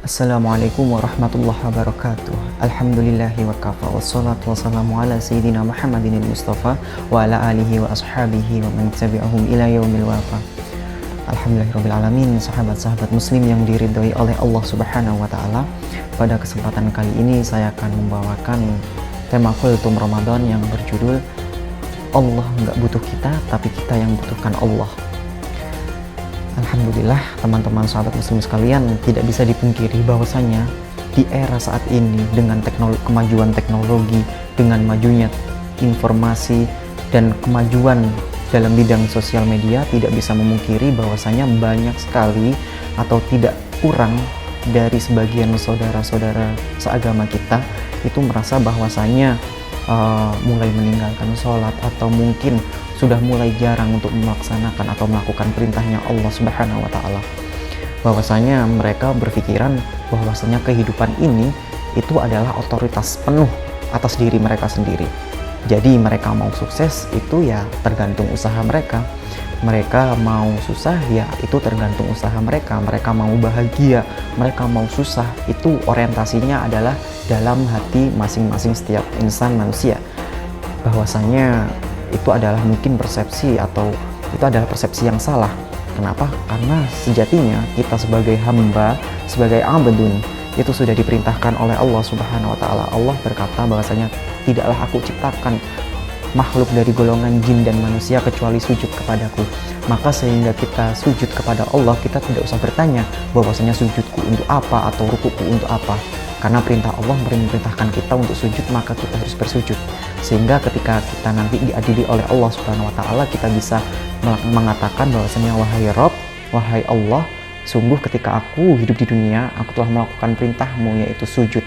Assalamualaikum warahmatullahi wabarakatuh. Alhamdulillahi wa kafa wassalatu wassalamu ala sayyidina Muhammadin al-Mustafa wa ala alihi wa ashabihi wa man tabi'ahum ila yaumil wafa. Alhamdulillahirabbil alamin, sahabat-sahabat muslim yang diridhoi oleh Allah Subhanahu wa taala. Pada kesempatan kali ini saya akan membawakan tema Kultum Ramadan yang berjudul Allah nggak butuh kita, tapi kita yang butuhkan Allah. Alhamdulillah, teman-teman sahabat muslim sekalian, tidak bisa dipungkiri bahwasanya di era saat ini dengan kemajuan teknologi, dengan majunya informasi dan kemajuan dalam bidang sosial media, tidak bisa memungkiri bahwasanya banyak sekali atau tidak kurang dari sebagian saudara-saudara seagama kita itu merasa bahwasanya mulai meninggalkan sholat atau mungkin sudah mulai jarang untuk melaksanakan atau melakukan perintahnya Allah Subhanahu wa taala. Bahwasanya mereka berpikiran bahwasanya kehidupan ini itu adalah otoritas penuh atas diri mereka sendiri. Jadi mereka mau sukses itu ya tergantung usaha mereka. Mereka mau susah ya itu tergantung usaha mereka. Mereka mau bahagia, mereka mau susah, itu orientasinya adalah dalam hati masing-masing setiap insan manusia. Bahwasanya itu adalah mungkin persepsi atau itu adalah persepsi yang salah. Kenapa? Karena sejatinya kita sebagai hamba, sebagai abdun, itu sudah diperintahkan oleh Allah Subhanahu wa taala. Allah berkata bahwasanya tidaklah aku ciptakan makhluk dari golongan jin dan manusia kecuali sujud kepadaku. Maka sehingga kita sujud kepada Allah, kita tidak usah bertanya bahwasanya sujudku untuk apa atau rukuku untuk apa. Karena perintah Allah memerintahkan kita untuk sujud, maka kita harus bersujud. Sehingga ketika kita nanti diadili oleh Allah Subhanahu wa taala, kita bisa mengatakan bahwasanya wahai Rabb, wahai Allah, sungguh ketika aku hidup di dunia, aku telah melakukan perintahmu yaitu sujud.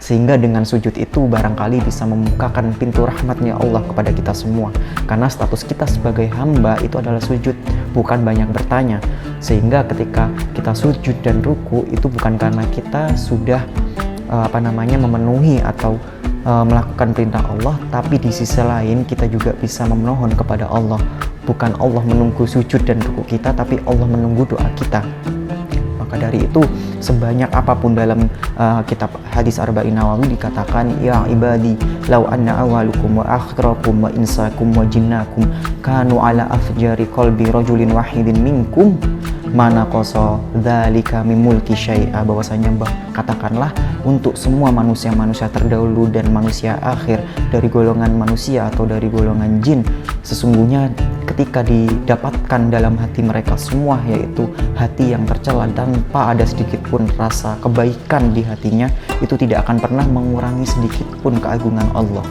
Sehingga dengan sujud itu barangkali bisa membukakan pintu rahmatnya Allah kepada kita semua. Karena status kita sebagai hamba itu adalah sujud, bukan banyak bertanya. Sehingga ketika kita sujud dan ruku itu bukan karena kita sudah memenuhi atau melakukan perintah Allah, tapi di sisi lain kita juga bisa memohon kepada Allah. Bukan Allah menunggu sujud dan ruku kita, tapi Allah menunggu doa kita. Maka dari itu, sebanyak apapun dalam kitab hadis Arba'in Nawawi dikatakan, ya ibadi law anna awalukum wa akhirakum wa insakum wa jinnakum kanu ala afjari qalbi rajulin wahidin minkum mana koso dzalika min mulki syai'a. Bahwasanya katakanlah untuk semua manusia-manusia terdahulu dan manusia akhir dari golongan manusia atau dari golongan jin, sesungguhnya ketika didapatkan dalam hati mereka semua yaitu hati yang tercela tanpa ada sedikit pun rasa kebaikan di hatinya, itu tidak akan pernah mengurangi sedikit pun keagungan Allah.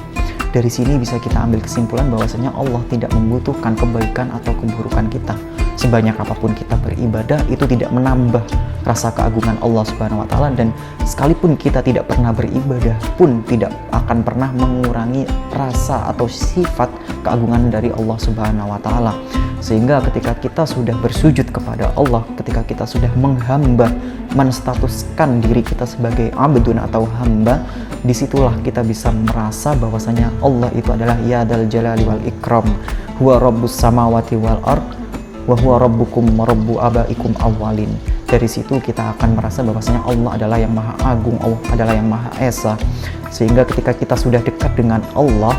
Dari sini bisa kita ambil kesimpulan bahwasanya Allah tidak membutuhkan kebaikan atau keburukan kita. Sebanyak apapun kita beribadah, itu tidak menambah rasa keagungan Allah Subhanahu wa taala, dan sekalipun kita tidak pernah beribadah pun tidak akan pernah mengurangi rasa atau sifat keagungan dari Allah Subhanahu wa taala. Sehingga ketika kita sudah bersujud kepada Allah, ketika kita sudah menghamba, menstatuskan diri kita sebagai abdun atau hamba, disitulah kita bisa merasa bahwasanya Allah itu adalah ya dzal jalali wal ikram, huwa rabbus samawati wal ard, wa huwa rabbukum wa rabbu abaikum awwalin. Dari situ kita akan merasa bahwasanya Allah adalah yang maha agung, Allah adalah yang maha esa. Sehingga ketika kita sudah dekat dengan Allah,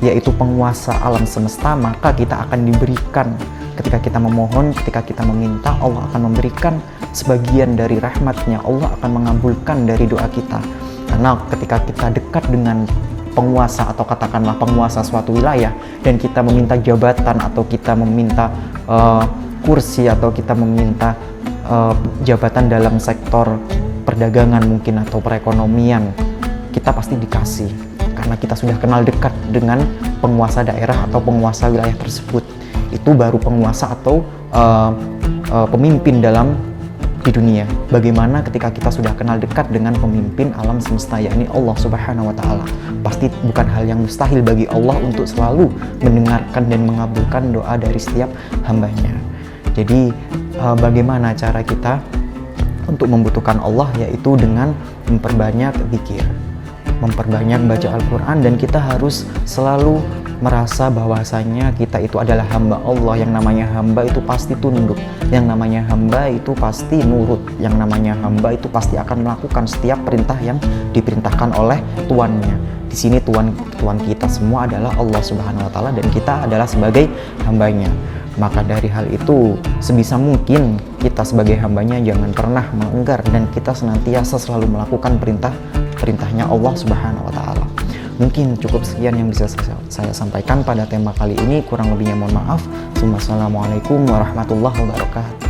yaitu penguasa alam semesta, maka kita akan diberikan, ketika kita memohon, ketika kita meminta, Allah akan memberikan sebagian dari rahmatnya. Allah akan mengabulkan dari doa kita. Karena ketika kita dekat dengan penguasa atau katakanlah penguasa suatu wilayah dan kita meminta jabatan atau kita meminta kursi atau kita meminta jabatan dalam sektor perdagangan mungkin atau perekonomian, kita pasti dikasih karena kita sudah kenal dekat dengan penguasa daerah atau penguasa wilayah tersebut. Itu baru penguasa atau pemimpin di dunia. Bagaimana ketika kita sudah kenal dekat dengan pemimpin alam semesta, yakni Allah Subhanahu wa taala. Pasti bukan hal yang mustahil bagi Allah untuk selalu mendengarkan dan mengabulkan doa dari setiap hambanya. Jadi bagaimana cara kita untuk membutuhkan Allah, yaitu dengan memperbanyak zikir, memperbanyak baca Al-Quran, dan kita harus selalu merasa bahwasanya kita itu adalah hamba Allah. Yang namanya hamba itu pasti tunduk, yang namanya hamba itu pasti nurut, yang namanya hamba itu pasti akan melakukan setiap perintah yang diperintahkan oleh tuannya. Di sini tuan kita semua adalah Allah Subhanahu wa taala dan kita adalah sebagai hambanya. Maka dari hal itu, sebisa mungkin kita sebagai hambanya jangan pernah melanggar dan kita senantiasa selalu melakukan perintahnya Allah Subhanahu wa taala. Mungkin cukup sekian yang bisa saya sampaikan pada tema kali ini. Kurang lebihnya mohon maaf. Wassalamualaikum warahmatullahi wabarakatuh.